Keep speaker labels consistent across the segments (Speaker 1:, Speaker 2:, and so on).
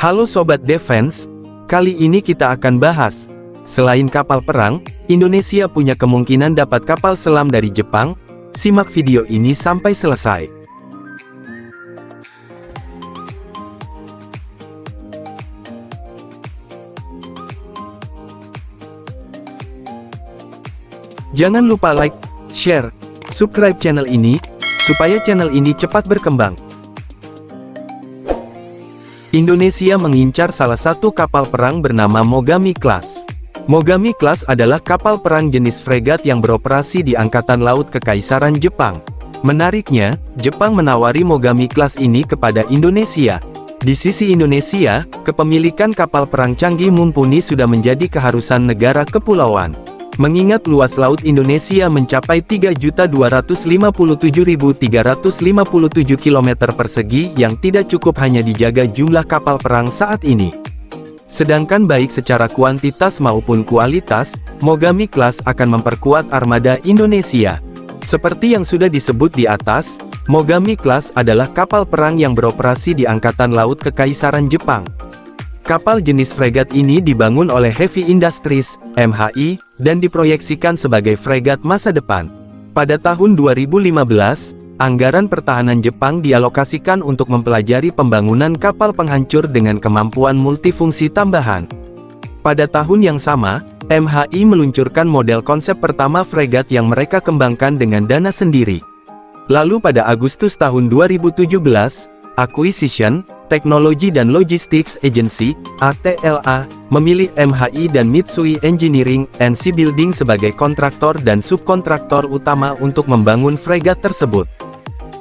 Speaker 1: Halo Sobat Defense, kali ini kita akan bahas, selain kapal perang, Indonesia punya kemungkinan dapat kapal selam dari Jepang. Simak video ini sampai selesai. Jangan lupa like, share, subscribe channel ini, supaya channel ini cepat berkembang. Indonesia mengincar salah satu kapal perang bernama Mogami Class. Mogami Class adalah kapal perang jenis fregat yang beroperasi di Angkatan Laut Kekaisaran Jepang. Menariknya, Jepang menawari Mogami Class ini kepada Indonesia. Di sisi Indonesia, kepemilikan kapal perang canggih mumpuni sudah menjadi keharusan negara kepulauan. Mengingat luas laut Indonesia mencapai 3.257.357 km persegi yang tidak cukup hanya dijaga jumlah kapal perang saat ini. Sedangkan baik secara kuantitas maupun kualitas, Mogami Class akan memperkuat armada Indonesia. Seperti yang sudah disebut di atas, Mogami Class adalah kapal perang yang beroperasi di Angkatan Laut Kekaisaran Jepang. Kapal jenis fregat ini dibangun oleh Heavy Industries, MHI, dan diproyeksikan sebagai fregat masa depan. Pada tahun 2015, anggaran pertahanan Jepang dialokasikan untuk mempelajari pembangunan kapal penghancur dengan kemampuan multifungsi tambahan. Pada tahun yang sama, MHI meluncurkan model konsep pertama fregat yang mereka kembangkan dengan dana sendiri. Lalu pada Agustus tahun 2017, Acquisition, Technology dan Logistics Agency, ATLA, memilih MHI dan Mitsui Engineering and Shipbuilding sebagai kontraktor dan subkontraktor utama untuk membangun fregat tersebut.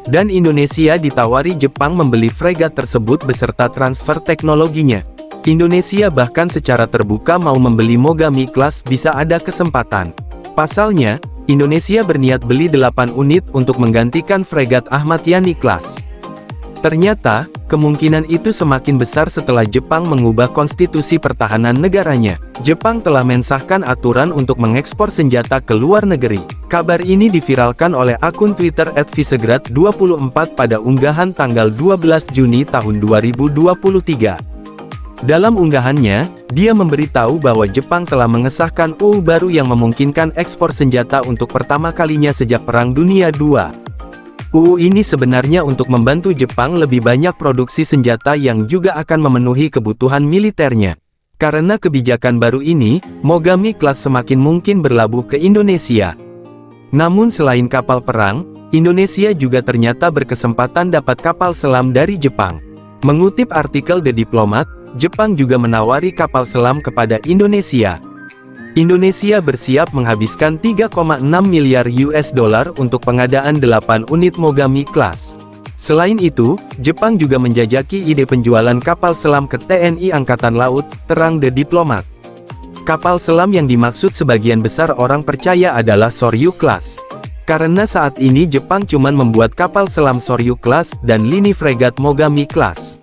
Speaker 1: Dan Indonesia ditawari Jepang membeli fregat tersebut beserta transfer teknologinya. Indonesia bahkan secara terbuka mau membeli Mogami Class bisa ada kesempatan. Pasalnya, Indonesia berniat beli 8 unit untuk menggantikan fregat Ahmad Yani Class. Ternyata, kemungkinan itu semakin besar setelah Jepang mengubah konstitusi pertahanan negaranya. Jepang telah mensahkan aturan untuk mengekspor senjata ke luar negeri. Kabar ini diviralkan oleh akun Twitter @visegrad24 pada unggahan tanggal 12 Juni tahun 2023. Dalam unggahannya, dia memberitahu bahwa Jepang telah mengesahkan UU baru yang memungkinkan ekspor senjata untuk pertama kalinya sejak Perang Dunia II. UU ini sebenarnya untuk membantu Jepang lebih banyak produksi senjata yang juga akan memenuhi kebutuhan militernya. Karena kebijakan baru ini, Mogami Class semakin mungkin berlabuh ke Indonesia. Namun selain kapal perang, Indonesia juga ternyata berkesempatan dapat kapal selam dari Jepang. Mengutip artikel The Diplomat, Jepang juga menawari kapal selam kepada Indonesia. Indonesia bersiap menghabiskan 3,6 miliar US dollar untuk pengadaan 8 unit Mogami Class. Selain itu, Jepang juga menjajaki ide penjualan kapal selam ke TNI Angkatan Laut, terang The Diplomat. Kapal selam yang dimaksud sebagian besar orang percaya adalah Soryu Class. Karena saat ini Jepang cuma membuat kapal selam Soryu Class dan lini fregat Mogami Class.